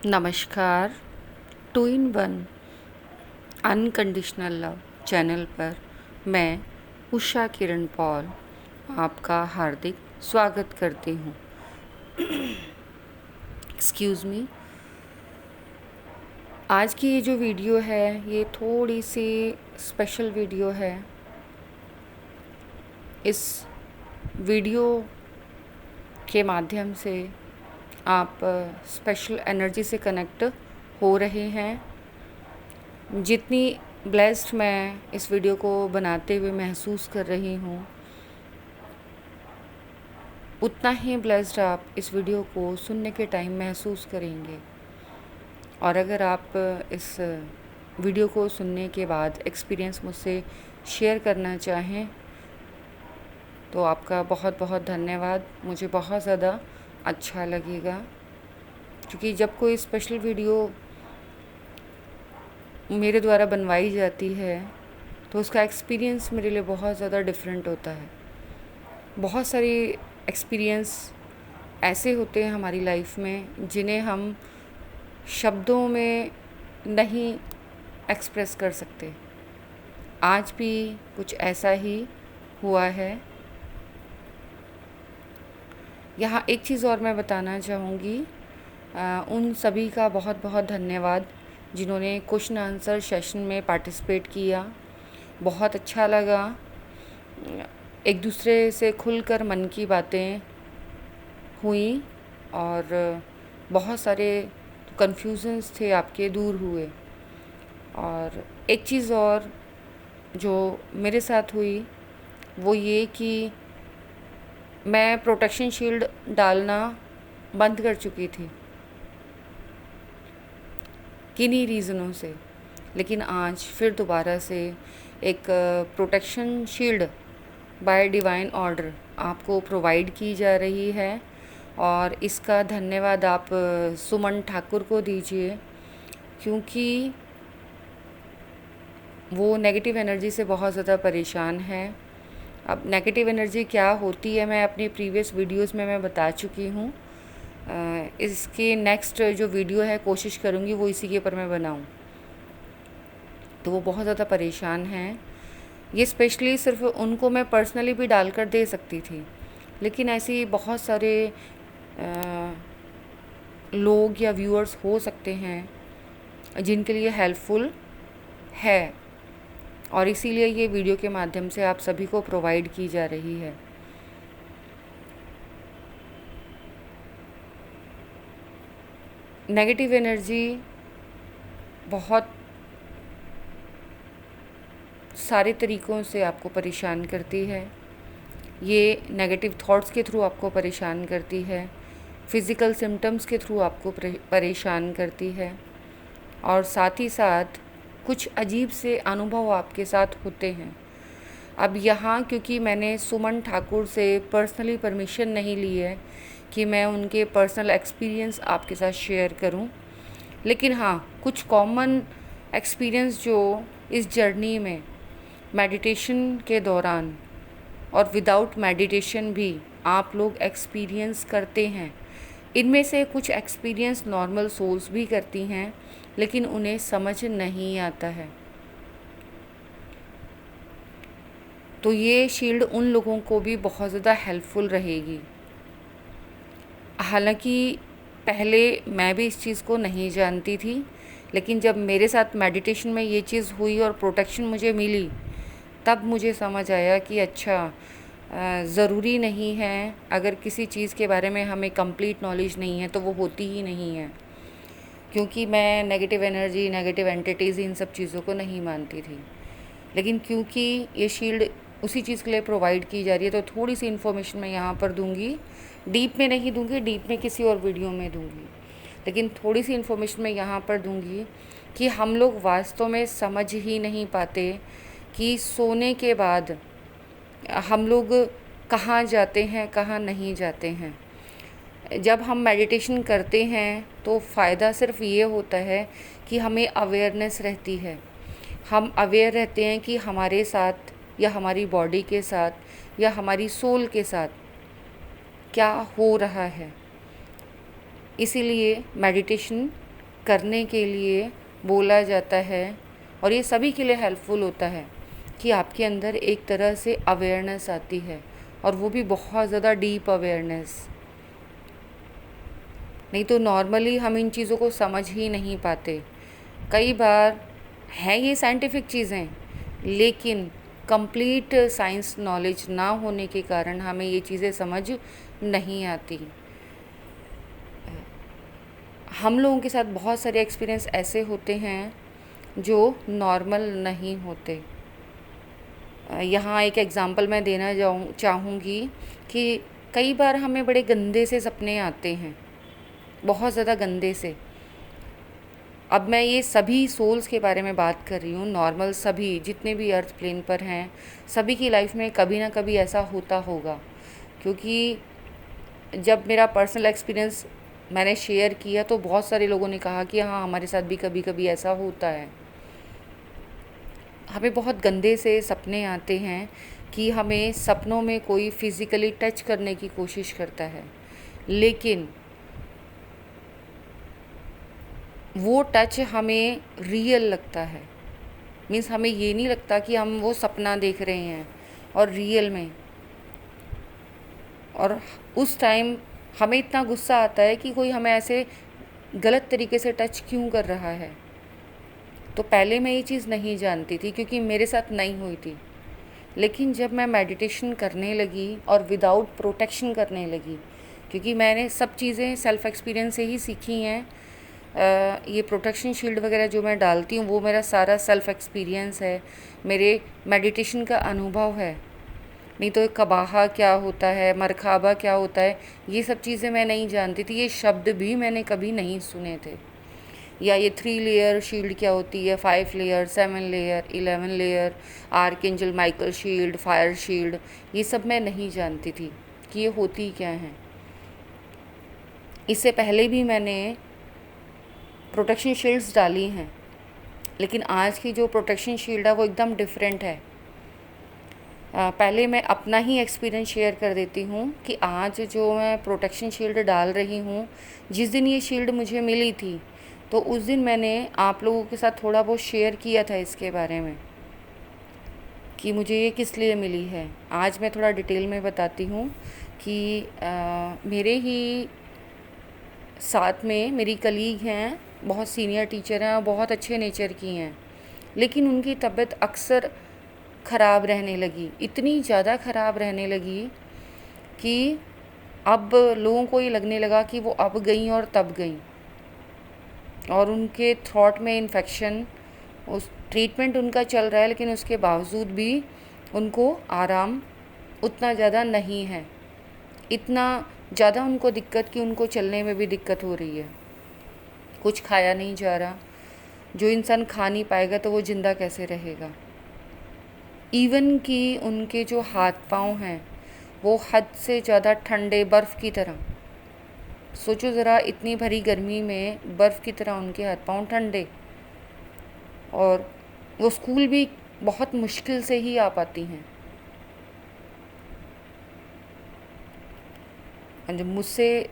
नमस्कार। Two in one unconditional love channel पर मैं उषा किरण पॉल आपका हार्दिक स्वागत करती हूँ। Excuse me. आज की ये जो वीडियो है ये थोड़ी सी स्पेशल वीडियो है। इस वीडियो के माध्यम से आप स्पेशल एनर्जी से कनेक्ट हो रहे हैं। जितनी ब्लेस्ड मैं इस वीडियो को बनाते हुए महसूस कर रही हूँ, उतना ही ब्लेस्ड आप इस वीडियो को सुनने के टाइम महसूस करेंगे। और अगर आप इस वीडियो को सुनने के बाद एक्सपीरियंस मुझसे शेयर करना चाहें तो आपका बहुत बहुत धन्यवाद। मुझे बहुत ज़्यादा अच्छा लगेगा, क्योंकि जब कोई स्पेशल वीडियो मेरे द्वारा बनवाई जाती है तो उसका एक्सपीरियंस मेरे लिए बहुत ज़्यादा डिफरेंट होता है। बहुत सारी एक्सपीरियंस ऐसे होते हैं हमारी लाइफ में जिन्हें हम शब्दों में नहीं एक्सप्रेस कर सकते। आज भी कुछ ऐसा ही हुआ है। यहाँ एक चीज़ और मैं बताना चाहूँगी, उन सभी का बहुत बहुत धन्यवाद जिन्होंने क्वेश्चन आंसर सेशन में पार्टिसिपेट किया। बहुत अच्छा लगा। एक दूसरे से खुलकर मन की बातें हुई और बहुत सारे कन्फ्यूज़न्स थे आपके दूर हुए। और एक चीज़ और जो मेरे साथ हुई वो ये कि मैं प्रोटेक्शन शील्ड डालना बंद कर चुकी थी किन्हीं रीज़नों से, लेकिन आज फिर दोबारा से एक protection shield bye divine order आपको प्रोवाइड की जा रही है। और इसका धन्यवाद आप सुमन ठाकुर को दीजिए, क्योंकि वो नेगेटिव एनर्जी से बहुत ज़्यादा परेशान है। अब नेगेटिव एनर्जी क्या होती है मैं अपनी प्रीवियस वीडियोस में मैं बता चुकी हूँ। इसके नेक्स्ट जो वीडियो है कोशिश करूँगी वो इसी के ऊपर मैं बनाऊँ। तो वो बहुत ज़्यादा परेशान हैं। ये स्पेशली सिर्फ उनको मैं पर्सनली भी डालकर दे सकती थी, लेकिन ऐसे बहुत सारे लोग या व्यूअर्स हो सकते हैं जिनके लिए हेल्पफुल है, और इसीलिए ये वीडियो के माध्यम से आप सभी को प्रोवाइड की जा रही है। नेगेटिव एनर्जी बहुत सारे तरीक़ों से आपको परेशान करती है। ये नेगेटिव थॉट्स के थ्रू आपको परेशान करती है, फिज़िकल सिम्टम्स के थ्रू आपको परेशान करती है, और साथ ही साथ कुछ अजीब से अनुभव आपके साथ होते हैं। अब यहाँ क्योंकि मैंने सुमन ठाकुर से पर्सनली परमिशन नहीं ली है कि मैं उनके पर्सनल एक्सपीरियंस आपके साथ शेयर करूं, लेकिन हाँ कुछ कॉमन एक्सपीरियंस जो इस जर्नी में मेडिटेशन के दौरान और विदाउट मेडिटेशन भी आप लोग एक्सपीरियंस करते हैं। इनमें से कुछ एक्सपीरियंस नॉर्मल सोल्स भी करती हैं, लेकिन उन्हें समझ नहीं आता है। तो ये शील्ड उन लोगों को भी बहुत ज़्यादा हेल्पफुल रहेगी। हालांकि पहले मैं भी इस चीज़ को नहीं जानती थी, लेकिन जब मेरे साथ मेडिटेशन में ये चीज़ हुई और प्रोटेक्शन मुझे मिली, तब मुझे समझ आया कि अच्छा ज़रूरी नहीं है, अगर किसी चीज़ के बारे में हमें कंप्लीट नॉलेज नहीं है तो वो होती ही नहीं है। क्योंकि मैं नेगेटिव एनर्जी, नेगेटिव एंटिटीज़, इन सब चीज़ों को नहीं मानती थी, लेकिन क्योंकि ये शील्ड उसी चीज़ के लिए प्रोवाइड की जा रही है तो थोड़ी सी इन्फॉर्मेशन मैं यहाँ पर दूंगी। डीप में नहीं दूंगी, डीप में किसी और वीडियो में दूंगी, लेकिन थोड़ी सी इन्फॉर्मेशन मैं यहाँ पर दूंगी कि हम लोग वास्तव में समझ ही नहीं पाते कि सोने के बाद हम लोग कहाँ जाते हैं, कहाँ नहीं जाते हैं। जब हम मेडिटेशन करते हैं तो फ़ायदा सिर्फ ये होता है कि हमें अवेयरनेस रहती है। हम अवेयर रहते हैं कि हमारे साथ या हमारी बॉडी के साथ या हमारी सोल के साथ क्या हो रहा है। इसीलिए मेडिटेशन करने के लिए बोला जाता है, और ये सभी के लिए हेल्पफुल होता है कि आपके अंदर एक तरह से अवेयरनेस आती है, और वो भी बहुत ज़्यादा डीप अवेयरनेस। नहीं तो नॉर्मली हम इन चीज़ों को समझ ही नहीं पाते। कई बार है ये साइंटिफिक चीज़ें, लेकिन कंप्लीट साइंस नॉलेज ना होने के कारण हमें ये चीज़ें समझ नहीं आती। हम लोगों के साथ बहुत सारे एक्सपीरियंस ऐसे होते हैं जो नॉर्मल नहीं होते। यहाँ एक एग्ज़ाम्पल मैं देना चाहूँगी कि कई बार हमें बड़े गंदे से सपने आते हैं, बहुत ज़्यादा गंदे से। अब मैं ये सभी सोल्स के बारे में बात कर रही हूँ, नॉर्मल सभी जितने भी अर्थ प्लेन पर हैं, सभी की लाइफ में कभी ना कभी ऐसा होता होगा। क्योंकि जब मेरा पर्सनल एक्सपीरियंस मैंने शेयर किया तो बहुत सारे लोगों ने कहा कि हाँ, हमारे साथ भी कभी कभी ऐसा होता है। हमें बहुत गंदे से सपने आते हैं कि हमें सपनों में कोई फिज़िकली टच करने की कोशिश करता है, लेकिन वो टच हमें रियल लगता है। मीन्स हमें ये नहीं लगता कि हम वो सपना देख रहे हैं और रियल में। और उस टाइम हमें इतना गुस्सा आता है कि कोई हमें ऐसे गलत तरीके से टच क्यों कर रहा है। तो पहले मैं ये चीज़ नहीं जानती थी क्योंकि मेरे साथ नहीं हुई थी, लेकिन जब मैं मेडिटेशन करने लगी और विदाउट प्रोटेक्शन करने लगी, क्योंकि मैंने सब चीज़ें सेल्फ़ एक्सपीरियंस से ही सीखी हैं। ये प्रोटेक्शन शील्ड वगैरह जो मैं डालती हूँ वो मेरा सारा सेल्फ़ एक्सपीरियंस है, मेरे मेडिटेशन का अनुभव है। नहीं तो कबाहा क्या होता है, मरखाबा क्या होता है, ये सब चीज़ें मैं नहीं जानती थी। ये शब्द भी मैंने कभी नहीं सुने थे। या ये 3 लेयर शील्ड क्या होती है, 5 layer, 7 layer, 11 layer, archangel Michael shield, fire shield, ये सब मैं नहीं जानती थी कि ये होती क्या हैं। इससे पहले भी मैंने प्रोटेक्शन शील्ड्स डाली हैं, लेकिन आज की जो प्रोटेक्शन शील्ड है वो एकदम डिफरेंट है। पहले मैं अपना ही एक्सपीरियंस शेयर कर देती हूँ कि आज जो मैं प्रोटेक्शन शील्ड डाल रही हूँ, जिस दिन ये शील्ड मुझे मिली थी तो उस दिन मैंने आप लोगों के साथ थोड़ा बहुत शेयर किया था इसके बारे में कि मुझे ये किस लिए मिली है। आज मैं थोड़ा डिटेल में बताती हूँ कि मेरे ही साथ में मेरी कलीग हैं, बहुत सीनियर टीचर हैं और बहुत अच्छे नेचर की हैं, लेकिन उनकी तबीयत अक्सर ख़राब रहने लगी, इतनी ज़्यादा ख़राब रहने लगी कि अब लोगों को ये लगने लगा कि वो अब गई और तब गई। और उनके थ्रोट में इन्फेक्शन, उस ट्रीटमेंट उनका चल रहा है, लेकिन उसके बावजूद भी उनको आराम उतना ज़्यादा नहीं है। इतना ज़्यादा उनको दिक्कत कि उनको चलने में भी दिक्कत हो रही है, कुछ खाया नहीं जा रहा। जो इंसान खा नहीं पाएगा तो वो ज़िंदा कैसे रहेगा। इवन कि उनके जो हाथ पाँव हैं वो हद से ज़्यादा ठंडे, बर्फ़ की तरह। सोचो ज़रा, इतनी भरी गर्मी में बर्फ़ की तरह उनके हाथ पाँव ठंडे। और वो स्कूल भी बहुत मुश्किल से ही आ पाती हैं। जब मुझसे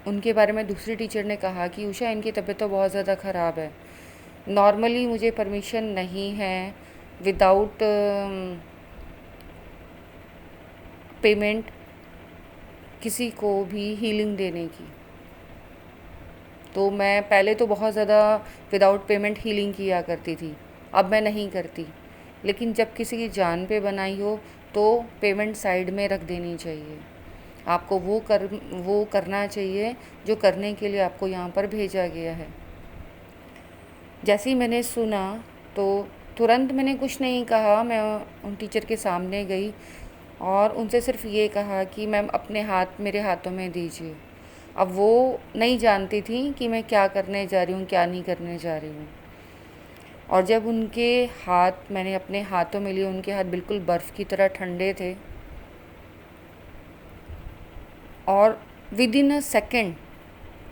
उनके बारे में दूसरी टीचर ने कहा कि उषा, इनकी तबीयत तो बहुत ज़्यादा ख़राब है, नॉर्मली मुझे परमिशन नहीं है विदाउट पेमेंट किसी को भी हीलिंग देने की। तो मैं पहले तो बहुत ज़्यादा विदाउट पेमेंट हीलिंग किया करती थी, अब मैं नहीं करती। लेकिन जब किसी की जान पे बनाई हो तो पेमेंट साइड में रख देनी चाहिए। आपको वो करना चाहिए जो करने के लिए आपको यहाँ पर भेजा गया है। जैसे ही मैंने सुना तो तुरंत मैंने कुछ नहीं कहा, मैं उन टीचर के सामने गई और उनसे सिर्फ ये कहा कि मैम अपने हाथ मेरे हाथों में दीजिए। अब वो नहीं जानती थी कि मैं क्या करने जा रही हूँ, क्या नहीं करने जा रही हूँ। और जब उनके हाथ मैंने अपने हाथों में लिए, उनके हाथ बिल्कुल बर्फ़ की तरह ठंडे थे और विद इन अ सेकेंड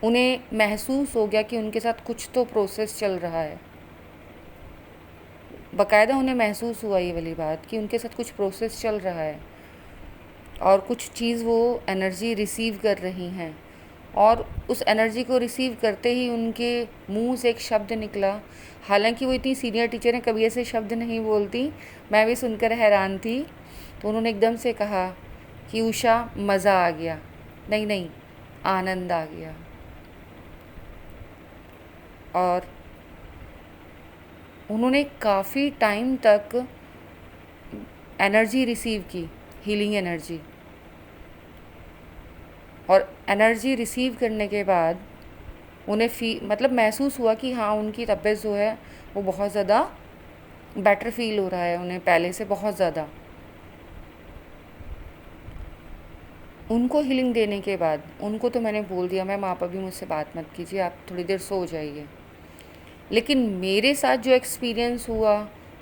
उन्हें महसूस हो गया कि उनके साथ कुछ तो प्रोसेस चल रहा है। बाकायदा उन्हें महसूस हुआ ये वाली बात कि उनके साथ कुछ प्रोसेस चल रहा है और कुछ चीज़ वो एनर्जी रिसीव कर रही हैं। और उस एनर्जी को रिसीव करते ही उनके मुंह से एक शब्द निकला। हालांकि वो इतनी सीनियर टीचर हैं, कभी ऐसे शब्द नहीं बोलती, मैं भी सुनकर हैरान थी। तो उन्होंने एकदम से कहा कि उषा, मज़ा आ गया। नहीं नहीं, आनंद आ गया। और उन्होंने काफ़ी टाइम तक एनर्जी रिसीव की, हीलिंग एनर्जी। और एनर्जी रिसीव करने के बाद उन्हें मतलब महसूस हुआ कि हाँ, उनकी तबीयत जो है वो बहुत ज़्यादा बेटर फील हो रहा है, उन्हें पहले से बहुत ज़्यादा। उनको हीलिंग देने के बाद उनको तो मैंने बोल दिया, मैम आप अभी मुझसे बात मत कीजिए, आप थोड़ी देर सो जाइए। लेकिन मेरे साथ जो एक्सपीरियंस हुआ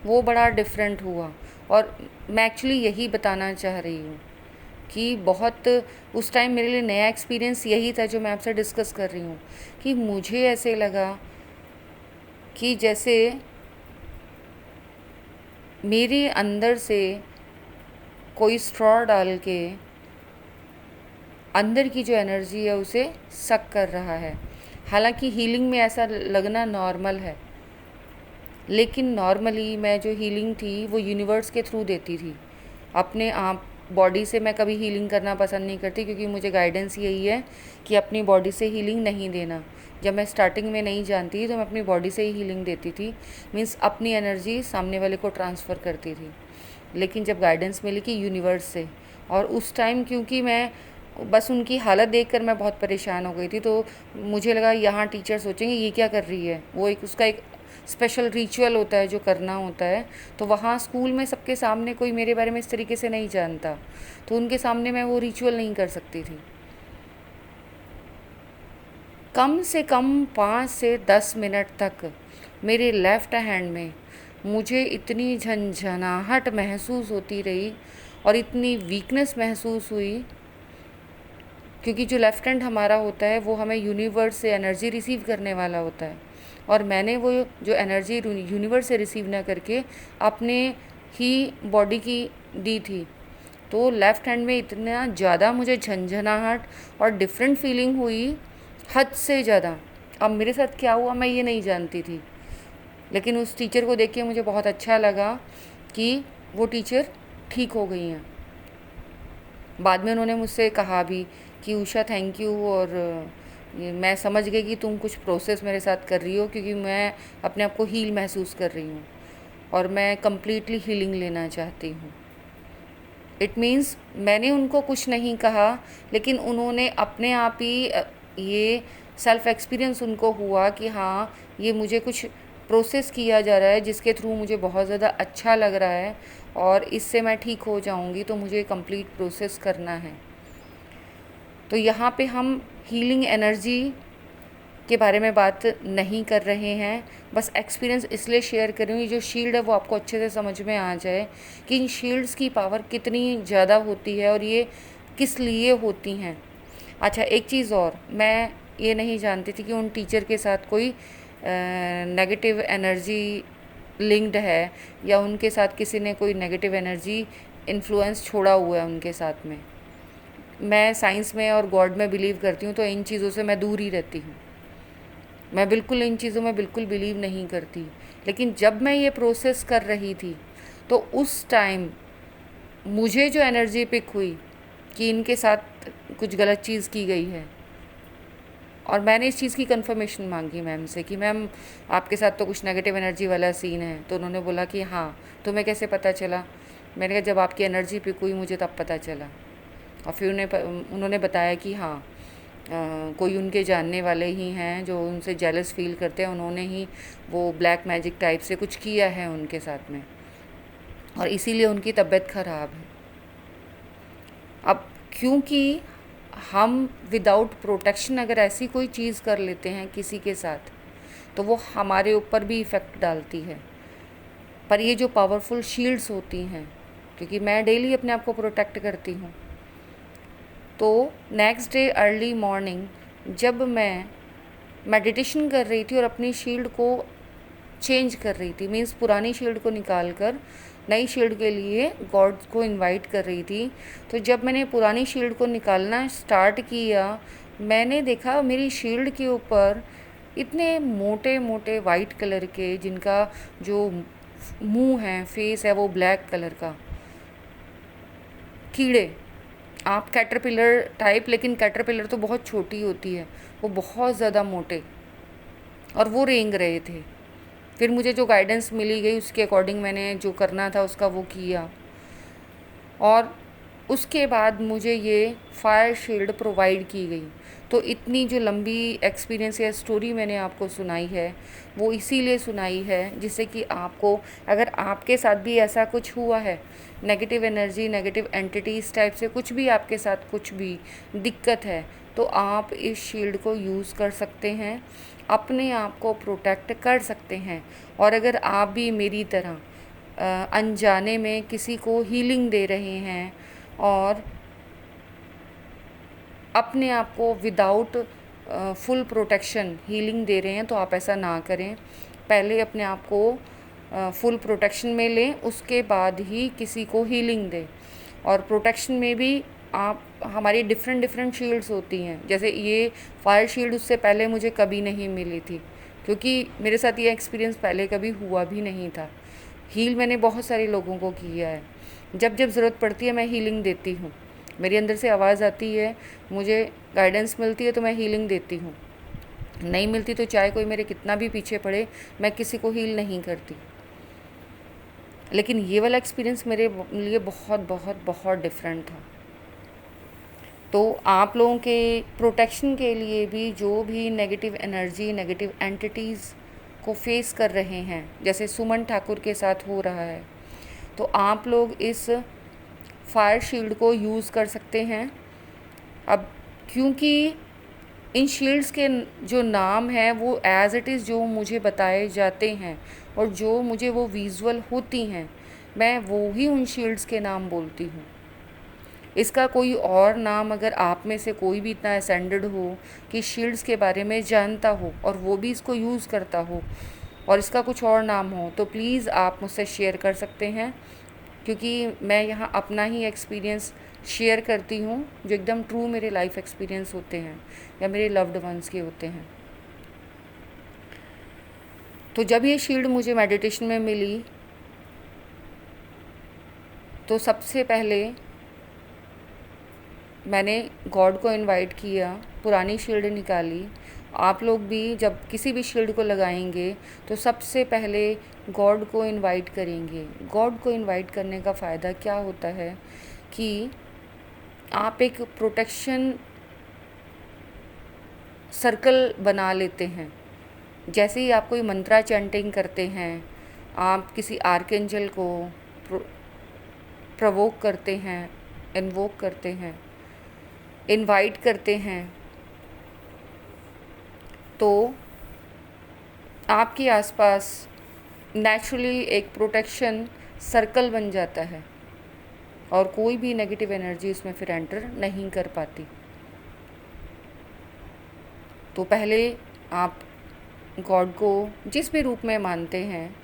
वो बड़ा डिफरेंट हुआ। और मैं एक्चुअली यही बताना चाह रही हूँ कि बहुत उस टाइम मेरे लिए नया एक्सपीरियंस यही था जो मैं आपसे डिस्कस कर रही हूँ, कि मुझे ऐसे लगा कि जैसे मेरे अंदर से कोई स्ट्रॉ डाल के अंदर की जो एनर्जी है उसे सक कर रहा है। हालांकि हीलिंग में ऐसा लगना नॉर्मल है, लेकिन नॉर्मली मैं जो हीलिंग थी वो यूनिवर्स के थ्रू देती थी। अपने आप बॉडी से मैं कभी हीलिंग करना पसंद नहीं करती, क्योंकि मुझे गाइडेंस यही है कि अपनी बॉडी से हीलिंग नहीं देना। जब मैं स्टार्टिंग में नहीं जानती तो मैं अपनी बॉडी से ही हीलिंग देती थी, मीन्स अपनी एनर्जी सामने वाले को ट्रांसफ़र करती थी। लेकिन जब गाइडेंस मिली कि यूनिवर्स से, और उस टाइम क्योंकि मैं बस उनकी हालत देखकर मैं बहुत परेशान हो गई थी, तो मुझे लगा यहाँ टीचर सोचेंगे ये क्या कर रही है। वो एक उसका एक स्पेशल रिचुअल होता है जो करना होता है। तो वहाँ स्कूल में सबके सामने कोई मेरे बारे में इस तरीके से नहीं जानता, तो उनके सामने मैं वो रिचुअल नहीं कर सकती थी। कम से कम 5 से 10 मिनट तक मेरे लेफ़्ट हैंड में मुझे इतनी झंझनाहट महसूस होती रही और इतनी वीकनेस महसूस हुई, क्योंकि जो लेफ़्ट हैंड हमारा होता है वो हमें यूनिवर्स से एनर्जी रिसीव करने वाला होता है, और मैंने वो जो एनर्जी यूनिवर्स से रिसीव ना करके अपने ही बॉडी की दी थी। तो लेफ़्ट हैंड में इतना ज़्यादा मुझे झंझनाहट और डिफरेंट फीलिंग हुई, हद से ज़्यादा। अब मेरे साथ क्या हुआ मैं ये नहीं जानती थी, लेकिन उस टीचर को देख के मुझे बहुत अच्छा लगा कि वो टीचर ठीक हो गई हैं। बाद में उन्होंने मुझसे कहा भी कि उषा थैंक यू, और मैं समझ गई कि तुम कुछ प्रोसेस मेरे साथ कर रही हो, क्योंकि मैं अपने आप को हील महसूस कर रही हूँ और मैं कम्प्लीटली हीलिंग लेना चाहती हूँ। इट मीन्स मैंने उनको कुछ नहीं कहा, लेकिन उन्होंने अपने आप ही ये सेल्फ एक्सपीरियंस उनको हुआ कि हाँ, ये मुझे कुछ प्रोसेस किया जा रहा है जिसके थ्रू मुझे बहुत ज़्यादा अच्छा लग रहा है और इससे मैं ठीक हो जाऊँगी, तो मुझे कंप्लीट प्रोसेस करना है। तो यहाँ पे हम हीलिंग एनर्जी के बारे में बात नहीं कर रहे हैं, बस एक्सपीरियंस इसलिए शेयर कर रही हूँ, ये जो शील्ड है वो आपको अच्छे से समझ में आ जाए कि इन शील्ड्स की पावर कितनी ज़्यादा होती है और ये किस लिए होती हैं। अच्छा, एक चीज़ और, मैं ये नहीं जानती थी कि उन टीचर के साथ कोई नेगेटिव एनर्जी लिंक्ड है, या उनके साथ किसी ने कोई नेगेटिव एनर्जी इन्फ्लुएंस छोड़ा हुआ है उनके साथ में। मैं साइंस में और गॉड में बिलीव करती हूँ, तो इन चीज़ों से मैं दूर ही रहती हूँ। मैं बिल्कुल इन चीज़ों में बिल्कुल बिलीव नहीं करती। लेकिन जब मैं ये प्रोसेस कर रही थी तो उस टाइम मुझे जो एनर्जी पिक हुई कि इनके साथ कुछ गलत चीज़ की गई है, और मैंने इस चीज़ की कंफर्मेशन मांगी मैम से कि मैम आपके साथ तो कुछ नेगेटिव एनर्जी वाला सीन है। तो उन्होंने बोला कि हाँ, तुम्हें कैसे पता चला? मैंने कहा जब आपकी एनर्जी पिक हुई मुझे तब पता चला। और फिर उन्होंने बताया कि हाँ, कोई उनके जानने वाले ही हैं जो उनसे जेलस फील करते हैं, उन्होंने ही वो ब्लैक मैजिक टाइप से कुछ किया है उनके साथ में, और इसीलिए उनकी तबीयत ख़राब है। अब क्योंकि हम विदाउट प्रोटेक्शन अगर ऐसी कोई चीज़ कर लेते हैं किसी के साथ, तो वो हमारे ऊपर भी इफ़ेक्ट डालती है। पर ये जो पावरफुल शील्ड्स होती हैं, क्योंकि मैं डेली अपने आप को प्रोटेक्ट करती हूँ, तो नेक्स्ट डे अर्ली मॉर्निंग जब मैं मेडिटेशन कर रही थी और अपनी शील्ड को चेंज कर रही थी, मीन्स पुरानी शील्ड को निकाल कर नई शील्ड के लिए गॉड को इनवाइट कर रही थी, तो जब मैंने पुरानी शील्ड को निकालना स्टार्ट किया मैंने देखा मेरी शील्ड के ऊपर इतने मोटे मोटे वाइट कलर के, जिनका जो मुंह है, फेस है, वो ब्लैक कलर का, कीड़े। आप कैटरपिलर टाइप, लेकिन कैटरपिलर तो बहुत छोटी होती है, वो बहुत ज़्यादा मोटे, और वो रेंग रहे थे। फिर मुझे जो गाइडेंस मिली गई उसके अकॉर्डिंग मैंने जो करना था उसका वो किया, और उसके बाद मुझे ये फायर शील्ड प्रोवाइड की गई। तो इतनी जो लंबी एक्सपीरियंस या स्टोरी मैंने आपको सुनाई है, वो इसीलिए सुनाई है जिससे कि आपको, अगर आपके साथ भी ऐसा कुछ हुआ है, negative energy, negative entities type से कुछ भी आपके साथ कुछ भी दिक्कत है, तो आप इस शील्ड को यूज़ कर सकते हैं, अपने आप को प्रोटेक्ट कर सकते हैं। और अगर आप भी मेरी तरह अनजाने में किसी को हीलिंग दे रहे हैं और अपने आप को विदाउट फुल प्रोटेक्शन हीलिंग दे रहे हैं, तो आप ऐसा ना करें। पहले अपने आप को फुल प्रोटेक्शन में लें, उसके बाद ही किसी को हीलिंग दें। और प्रोटेक्शन में भी आप, हमारी डिफरेंट डिफरेंट शील्ड्स होती हैं। जैसे ये फायर शील्ड उससे पहले मुझे कभी नहीं मिली थी, क्योंकि मेरे साथ ये एक्सपीरियंस पहले कभी हुआ भी नहीं था। हील मैंने बहुत सारे लोगों को किया है। जब जब ज़रूरत पड़ती है मैं हीलिंग देती हूँ। मेरे अंदर से आवाज़ आती है, मुझे गाइडेंस मिलती है तो मैं हीलिंग देती हूँ। नहीं मिलती तो चाहे कोई मेरे कितना भी पीछे पड़े, मैं किसी को हील नहीं करती। लेकिन ये वाला एक्सपीरियंस मेरे लिए बहुत बहुत बहुत डिफरेंट था। तो आप लोगों के प्रोटेक्शन के लिए भी, जो भी नेगेटिव एनर्जी, नेगेटिव एंटिटीज़ को फेस कर रहे हैं, जैसे सुमन ठाकुर के साथ हो रहा है, तो आप लोग इस फायर शील्ड को यूज़ कर सकते हैं। अब क्योंकि इन शील्ड्स के जो नाम हैं वो एज़ इट इज़ जो मुझे बताए जाते हैं और जो मुझे वो विजुअल होती हैं, मैं वो ही उन शील्ड्स के नाम बोलती हूँ। इसका कोई और नाम, अगर आप में से कोई भी इतना असेंडेड हो कि शील्ड्स के बारे में जानता हो और वो भी इसको यूज़ करता हो और इसका कुछ और नाम हो, तो प्लीज़ आप मुझसे शेयर कर सकते हैं, क्योंकि मैं यहाँ अपना ही एक्सपीरियंस शेयर करती हूँ, जो एकदम ट्रू मेरे लाइफ एक्सपीरियंस होते हैं या मेरे लव्ड वंस के होते हैं। तो जब ये शील्ड मुझे मेडिटेशन में मिली, तो सबसे पहले मैंने गॉड को इनवाइट किया, पुरानी शील्ड निकाली। आप लोग भी जब किसी भी शील्ड को लगाएंगे तो सबसे पहले गॉड को इनवाइट करेंगे। गॉड को इनवाइट करने का फ़ायदा क्या होता है कि आप एक प्रोटेक्शन सर्कल बना लेते हैं। जैसे ही आप कोई मंत्रा चैंटिंग करते हैं, आप किसी आर्कएंजल को प्रवोक करते हैं, इन्वोक करते हैं, इनवाइट करते हैं, तो आपके आसपास नेचुरली एक प्रोटेक्शन सर्कल बन जाता है और कोई भी नेगेटिव एनर्जी उसमें फिर एंटर नहीं कर पाती। तो पहले आप गॉड को जिस भी रूप में मानते हैं,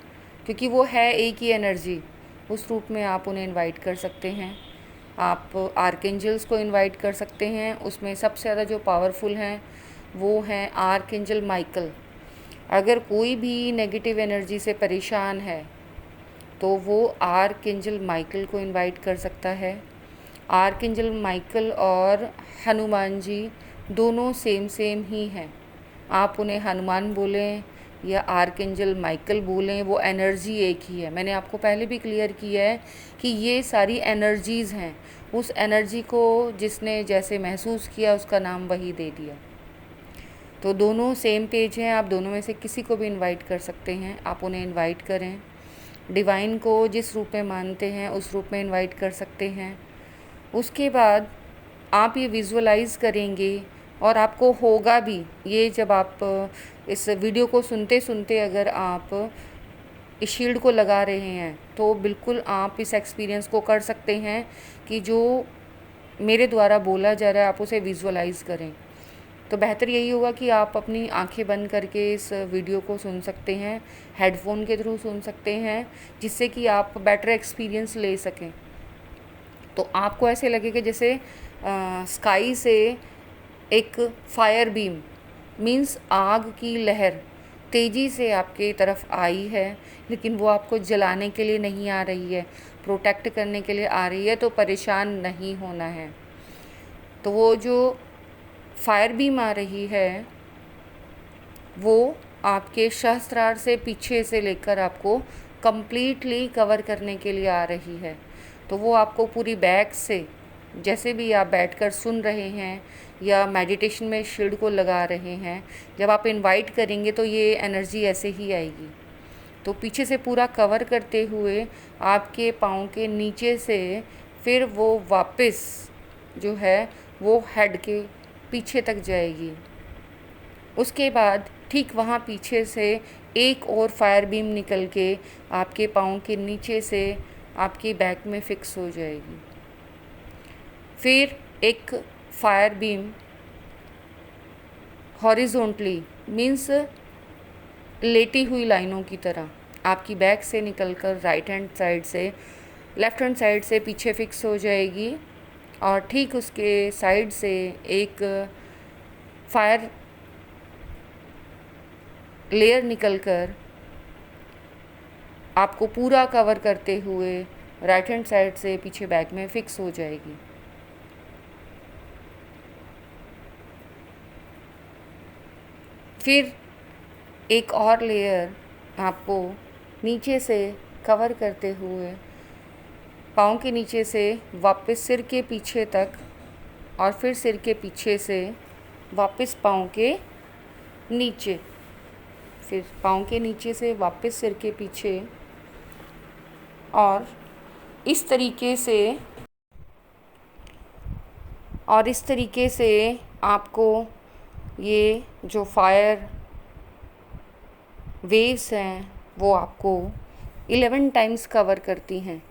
क्योंकि वो है एक ही एनर्जी, उस रूप में आप उन्हें इनवाइट कर सकते हैं। आप आर्कएंजल्स को इनवाइट कर सकते हैं। उसमें सबसे ज़्यादा जो पावरफुल हैं वो हैं आर्कएंजल माइकल। अगर कोई भी नेगेटिव एनर्जी से परेशान है तो वो आर्कएंजल माइकल को इनवाइट कर सकता है। आर्कएंजल माइकल और हनुमान जी दोनों सेम ही हैं। आप उन्हें हनुमान बोलें या आर्कएंजल माइकल बोलें, वो एनर्जी एक ही है। मैंने आपको पहले भी क्लियर किया है कि ये सारी एनर्जीज़ हैं। उस एनर्जी को जिसने जैसे महसूस किया उसका नाम वही दे दिया। तो दोनों सेम पेज हैं, आप दोनों में से किसी को भी इनवाइट कर सकते हैं। आप उन्हें इनवाइट करें। डिवाइन को जिस रूप में मानते हैं उस रूप में इनवाइट कर सकते हैं। उसके बाद आप ये विजुअलाइज़ करेंगे और आपको होगा भी ये, जब आप इस वीडियो को सुनते सुनते अगर आप इस शील्ड को लगा रहे हैं तो बिल्कुल आप इस एक्सपीरियंस को कर सकते हैं कि जो मेरे द्वारा बोला जा रहा है आप उसे विजुअलाइज़ करें। तो बेहतर यही होगा कि आप अपनी आंखें बंद करके इस वीडियो को सुन सकते हैं, हेडफोन के थ्रू सुन सकते हैं, जिससे कि आप बेटर एक्सपीरियंस ले सकें। तो आपको ऐसे लगेगा जैसे स्काई से एक फायर बीम मीन्स आग की लहर तेज़ी से आपके तरफ आई है, लेकिन वो आपको जलाने के लिए नहीं आ रही है, प्रोटेक्ट करने के लिए आ रही है, तो परेशान नहीं होना है। तो वो जो फायर बीम आ रही है वो आपके सहस्त्रार से पीछे से लेकर आपको कंप्लीटली कवर करने के लिए आ रही है। तो वो आपको पूरी बैक से, जैसे भी आप बैठकर सुन रहे हैं या मेडिटेशन में शील्ड को लगा रहे हैं, जब आप इनवाइट करेंगे तो ये एनर्जी ऐसे ही आएगी। तो पीछे से पूरा कवर करते हुए आपके पाँव के नीचे से फिर वो वापस जो है वो हेड के पीछे तक जाएगी। उसके बाद ठीक वहाँ पीछे से एक और फायर बीम निकल के आपके पाँव के नीचे से आपकी बैक में फिक्स हो जाएगी। फिर एक फायर बीम हॉरिजॉन्टली मीन्स लेटी हुई लाइनों की तरह आपकी बैक से निकलकर राइट हैंड साइड से लेफ़्ट हैंड साइड से पीछे फिक्स हो जाएगी, और ठीक उसके साइड से एक फायर लेयर निकलकर आपको पूरा कवर करते हुए राइट हैंड साइड से पीछे बैक में फिक्स हो जाएगी। फिर एक और लेयर आपको नीचे से कवर करते हुए पाँव के नीचे से वापस सिर के पीछे तक, और फिर सिर के पीछे से वापस पाँव के नीचे, फिर पाँव के नीचे से वापस सिर के पीछे, और इस तरीके से आपको ये जो फायर वेव्स हैं वो आपको 11 टाइम्स कवर करती हैं।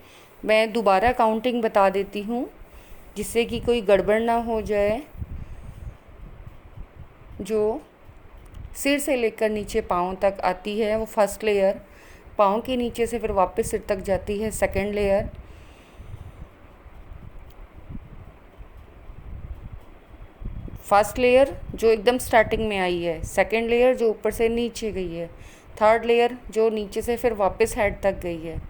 मैं दोबारा काउंटिंग बता देती हूँ जिससे कि कोई गड़बड़ ना हो जाए। जो सिर से लेकर नीचे पाँव तक आती है वो फर्स्ट लेयर, पाँव के नीचे से फिर वापस सिर तक जाती है सेकंड लेयर, फर्स्ट लेयर जो एकदम स्टार्टिंग में आई है, सेकंड लेयर जो ऊपर से नीचे गई है, थर्ड लेयर जो नीचे से फिर वापस हेड तक गई है,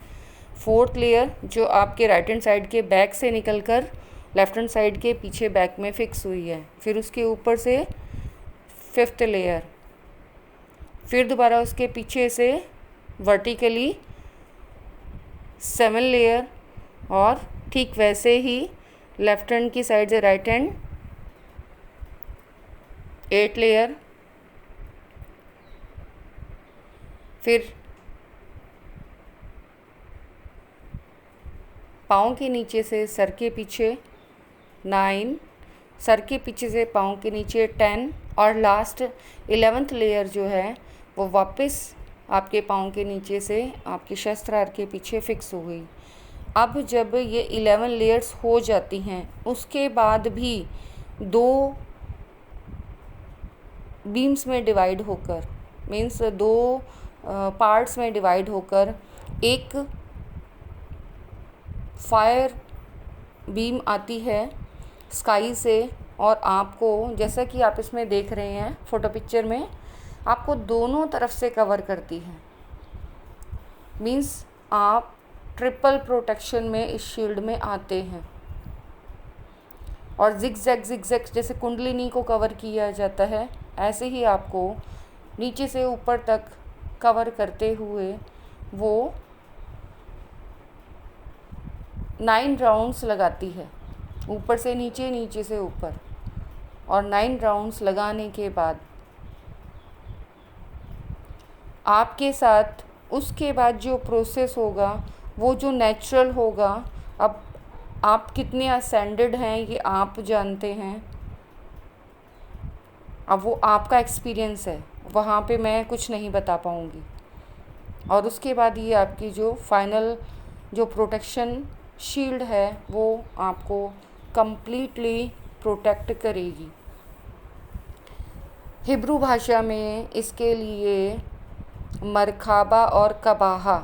फोर्थ लेयर जो आपके राइट हैंड साइड के बैक से निकलकर लेफ़्ट हैंड साइड के पीछे बैक में फिक्स हुई है, फिर उसके ऊपर से फिफ्थ लेयर, फिर दोबारा उसके पीछे से वर्टिकली 7 लेयर, और ठीक वैसे ही लेफ़्ट हैंड की साइड से राइट हैंड 8 लेयर, फिर पाँव के नीचे से सर के पीछे 9, सर के पीछे से पाँव के नीचे 10, और लास्ट 11th लेयर जो है वो वापस आपके पाँव के नीचे से आपके सहस्त्रार के पीछे फिक्स हो गई। अब जब ये 11 लेयर्स हो जाती हैं उसके बाद भी 2 बीम्स में डिवाइड होकर मीन्स 2 पार्ट्स में डिवाइड होकर एक फायर बीम आती है स्काई से, और आपको जैसा कि आप इसमें देख रहे हैं फ़ोटो पिक्चर में, आपको दोनों तरफ से कवर करती है। मीन्स आप ट्रिपल प्रोटेक्शन में इस शील्ड में आते हैं। और जिगजैग जैसे कुंडलिनी को कवर किया जाता है ऐसे ही आपको नीचे से ऊपर तक कवर करते हुए वो 9 राउंड्स लगाती है, ऊपर से नीचे, नीचे से ऊपर, और 9 राउंड्स लगाने के बाद आपके साथ उसके बाद जो प्रोसेस होगा वो जो नेचुरल होगा। अब आप कितने असेंडेड हैं ये आप जानते हैं, अब वो आपका एक्सपीरियंस है, वहाँ पे मैं कुछ नहीं बता पाऊँगी। और उसके बाद ये आपकी जो फाइनल जो प्रोटेक्शन शील्ड है वो आपको कंप्लीटली प्रोटेक्ट करेगी। हिब्रू भाषा में इसके लिए मरखाबा और कबाहा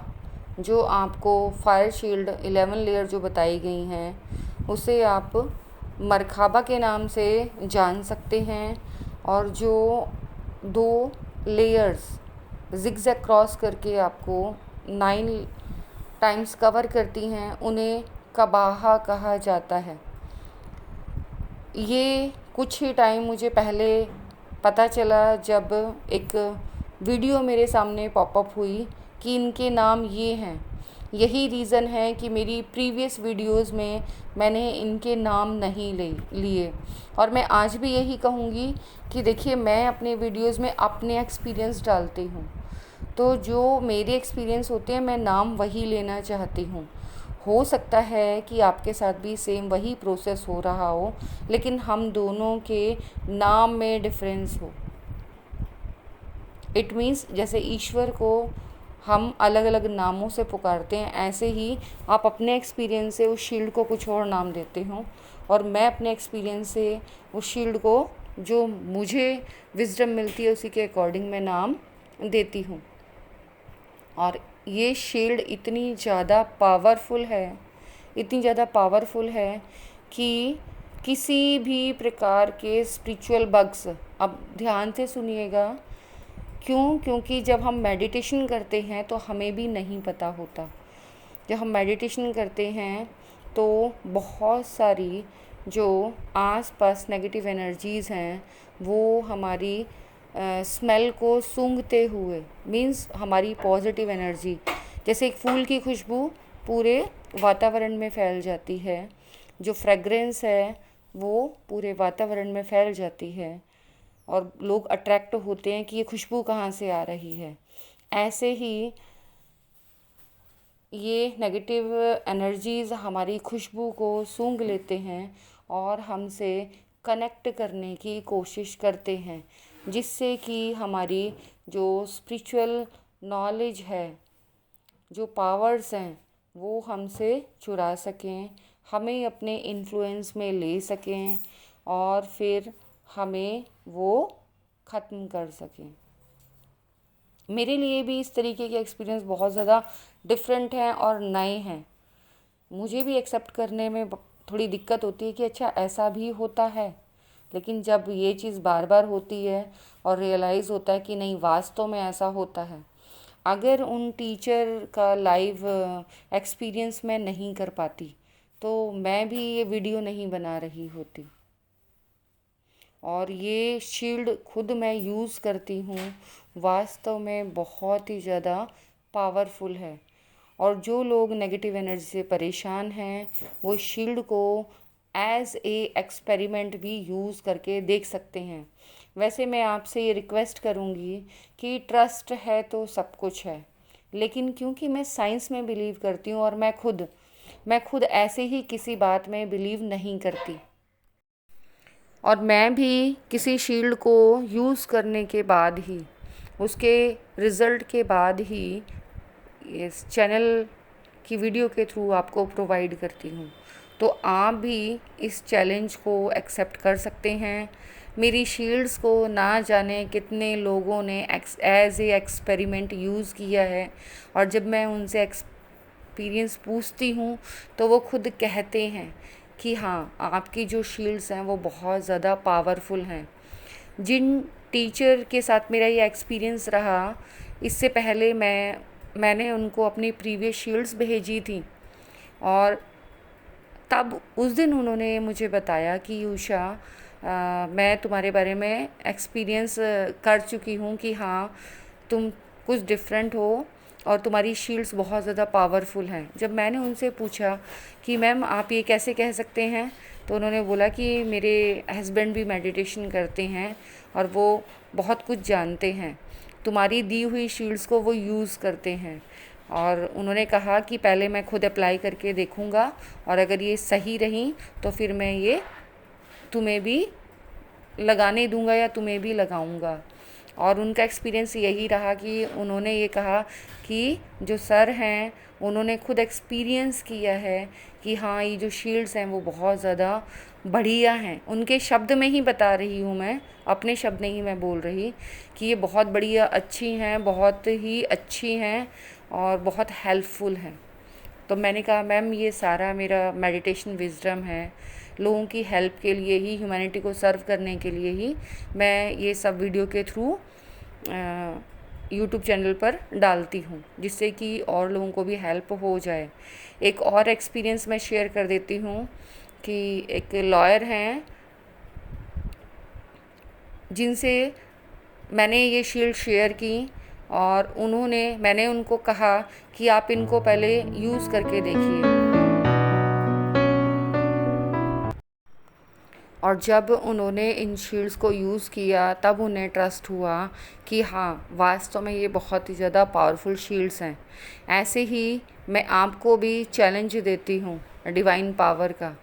जो आपको फायर शील्ड 11 लेयर जो बताई गई हैं उसे आप मरखाबा के नाम से जान सकते हैं। और जो 2 लेयर्स ज़िगज़ैग क्रॉस करके आपको 9 टाइम्स कवर करती हैं, उन्हें कबाहा कहा जाता है। ये कुछ ही टाइम मुझे पहले पता चला जब एक वीडियो मेरे सामने पॉपअप हुई कि इनके नाम ये हैं। यही रीज़न है कि मेरी प्रीवियस वीडियोस में मैंने इनके नाम नहीं लिए। और मैं आज भी यही कहूँगी कि देखिए, मैं अपने वीडियोस में अपने एक्सपीरियंस डालती हूँ, तो जो मेरे एक्सपीरियंस होते हैं मैं नाम वही लेना चाहती हूँ। हो सकता है कि आपके साथ भी सेम वही प्रोसेस हो रहा हो, लेकिन हम दोनों के नाम में डिफरेंस हो। इट मीन्स जैसे ईश्वर को हम अलग अलग नामों से पुकारते हैं, ऐसे ही आप अपने एक्सपीरियंस से उस शील्ड को कुछ और नाम देते हो, और मैं अपने एक्सपीरियंस से उस शील्ड को जो मुझे विजडम मिलती है उसी के अकॉर्डिंग मैं नाम देती हूँ। और ये शील्ड इतनी ज़्यादा पावरफुल है कि किसी भी प्रकार के स्पिरिचुअल बग्स, अब ध्यान से सुनिएगा, क्योंकि जब हम मेडिटेशन करते हैं तो हमें भी नहीं पता होता। जब हम मेडिटेशन करते हैं तो बहुत सारी जो आसपास नेगेटिव एनर्जीज़ हैं वो हमारी स्मेल को सूंघते हुए, मीन्स हमारी पॉजिटिव एनर्जी, जैसे एक फूल की खुशबू पूरे वातावरण में फैल जाती है, जो फ्रेगरेंस है वो पूरे वातावरण में फैल जाती है और लोग अट्रैक्ट होते हैं कि ये खुशबू कहाँ से आ रही है। ऐसे ही ये नेगेटिव एनर्जीज़ हमारी खुशबू को सूंघ लेते हैं और हमसे कनेक्ट करने की कोशिश करते हैं, जिससे कि हमारी जो स्पिरिचुअल नॉलेज है, जो पावर्स हैं, वो हमसे चुरा सकें, हमें अपने इन्फ्लुएंस में ले सकें और फिर हमें वो ख़त्म कर सकें। मेरे लिए भी इस तरीके के एक्सपीरियंस बहुत ज़्यादा डिफरेंट हैं और नए हैं। मुझे भी एक्सेप्ट करने में थोड़ी दिक्कत होती है कि अच्छा ऐसा भी होता है, लेकिन जब ये चीज़ बार बार होती है और रियलाइज़ होता है कि नहीं, वास्तव में ऐसा होता है। अगर उन टीचर का लाइव एक्सपीरियंस मैं नहीं कर पाती तो मैं भी ये वीडियो नहीं बना रही होती। और ये शील्ड खुद मैं यूज़ करती हूँ, वास्तव में बहुत ही ज़्यादा पावरफुल है। और जो लोग नेगेटिव एनर्जी से परेशान हैं वो शील्ड को एज ए एक्सपेरिमेंट भी यूज़ करके देख सकते हैं। वैसे मैं आपसे ये रिक्वेस्ट करूँगी कि ट्रस्ट है तो सब कुछ है, लेकिन क्योंकि मैं साइंस में बिलीव करती हूँ और मैं खुद ऐसे ही किसी बात में बिलीव नहीं करती, और मैं भी किसी शील्ड को यूज़ करने के बाद ही, उसके रिज़ल्ट के बाद ही इस चैनल की वीडियो के थ्रू आपको प्रोवाइड करती हूँ। तो आप भी इस चैलेंज को एक्सेप्ट कर सकते हैं। मेरी शील्ड्स को ना जाने कितने लोगों ने एज ए एक्सपेरिमेंट यूज़ किया है, और जब मैं उनसे एक्सपीरियंस पूछती हूँ तो वो खुद कहते हैं कि हाँ, आपकी जो शील्ड्स हैं वो बहुत ज़्यादा पावरफुल हैं। जिन टीचर के साथ मेरा ये एक्सपीरियंस रहा, इससे पहले मैंने उनको अपनी प्रीवियस शील्ड्स भेजी थी, और तब उस दिन उन्होंने मुझे बताया कि उषा, मैं तुम्हारे बारे में एक्सपीरियंस कर चुकी हूँ कि हाँ, तुम कुछ डिफरेंट हो और तुम्हारी शील्ड्स बहुत ज़्यादा पावरफुल हैं। जब मैंने उनसे पूछा कि मैम आप ये कैसे कह सकते हैं, तो उन्होंने बोला कि मेरे हस्बैंड भी मेडिटेशन करते हैं और वो बहुत कुछ जानते हैं, तुम्हारी दी हुई शील्ड्स को वो यूज़ करते हैं। और उन्होंने कहा कि पहले मैं खुद अप्लाई करके देखूँगा, और अगर ये सही रही तो फिर मैं ये तुम्हें भी लगाने दूंगा या तुम्हें भी लगाऊंगा। और उनका एक्सपीरियंस यही रहा कि उन्होंने ये कहा कि जो सर हैं उन्होंने खुद एक्सपीरियंस किया है कि हाँ, ये जो शील्ड्स हैं वो बहुत ज़्यादा बढ़िया हैं। उनके शब्द में ही बता रही हूँ मैं, अपने शब्द नहीं मैं बोल रही, कि ये बहुत बढ़िया अच्छी हैं, बहुत ही अच्छी हैं और बहुत हेल्पफुल हैं। तो मैंने कहा मैम, ये सारा मेरा मेडिटेशन विज़डम है, लोगों की हेल्प के लिए ही, ह्यूमैनिटी को सर्व करने के लिए ही मैं ये सब वीडियो के थ्रू यूट्यूब चैनल पर डालती हूँ, जिससे कि और लोगों को भी हेल्प हो जाए। एक और एक्सपीरियंस मैं शेयर कर देती हूँ कि एक लॉयर हैं जिनसे मैंने ये शील्ड शेयर की, और मैंने उनको कहा कि आप इनको पहले यूज़ करके देखिए। और जब उन्होंने इन शील्ड्स को यूज़ किया तब उन्हें ट्रस्ट हुआ कि हाँ, वास्तव में ये बहुत ही ज़्यादा पावरफुल शील्ड्स हैं। ऐसे ही मैं आपको भी चैलेंज देती हूँ डिवाइन पावर का,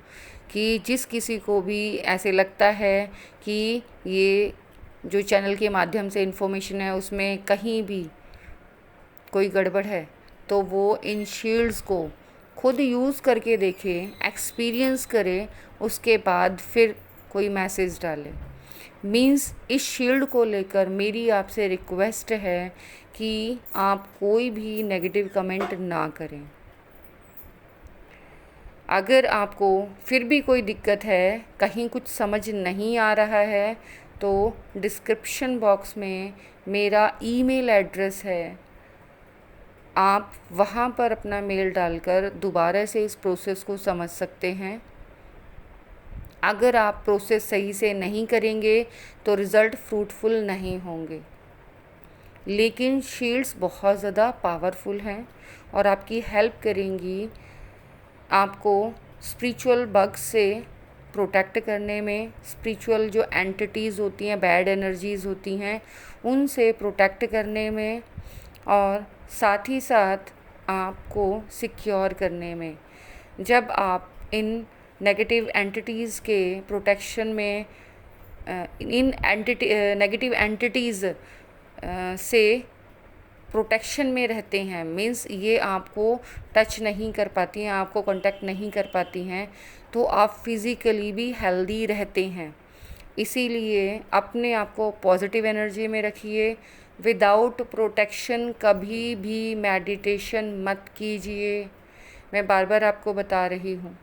कि जिस किसी को भी ऐसे लगता है कि ये जो चैनल के माध्यम से इन्फॉर्मेशन है उसमें कहीं भी कोई गड़बड़ है, तो वो इन शील्ड्स को खुद यूज़ करके देखे, एक्सपीरियंस करे, उसके बाद फिर कोई मैसेज डाले। मीन्स इस शील्ड को लेकर मेरी आपसे रिक्वेस्ट है कि आप कोई भी नेगेटिव कमेंट ना करें। अगर आपको फिर भी कोई दिक्कत है, कहीं कुछ समझ नहीं आ रहा है, तो डिस्क्रिप्शन बॉक्स में मेरा ईमेल एड्रेस है, आप वहाँ पर अपना मेल डालकर दोबारा से इस प्रोसेस को समझ सकते हैं। अगर आप प्रोसेस सही से नहीं करेंगे तो रिज़ल्ट फ्रूटफुल नहीं होंगे। लेकिन शील्ड्स बहुत ज़्यादा पावरफुल हैं और आपकी हेल्प करेंगी आपको स्पिरिचुअल बग्स से प्रोटेक्ट करने में, स्पिरिचुअल जो एंटिटीज़ होती हैं, बैड एनर्जीज़ होती हैं, उनसे प्रोटेक्ट करने में, और साथ ही साथ आपको सिक्योर करने में। जब आप इन नेगेटिव एंटिटीज़ के प्रोटेक्शन में, नेगेटिव एंटिटीज़ से प्रोटेक्शन में रहते हैं, मीन्स ये आपको टच नहीं कर पाती हैं, आपको कांटेक्ट नहीं कर पाती हैं, तो आप फिज़िकली भी हेल्दी रहते हैं। इसीलिए अपने आप को पॉजिटिव एनर्जी में रखिए। विदाउट प्रोटेक्शन कभी भी मेडिटेशन मत कीजिए। मैं बार बार आपको बता रही हूँ।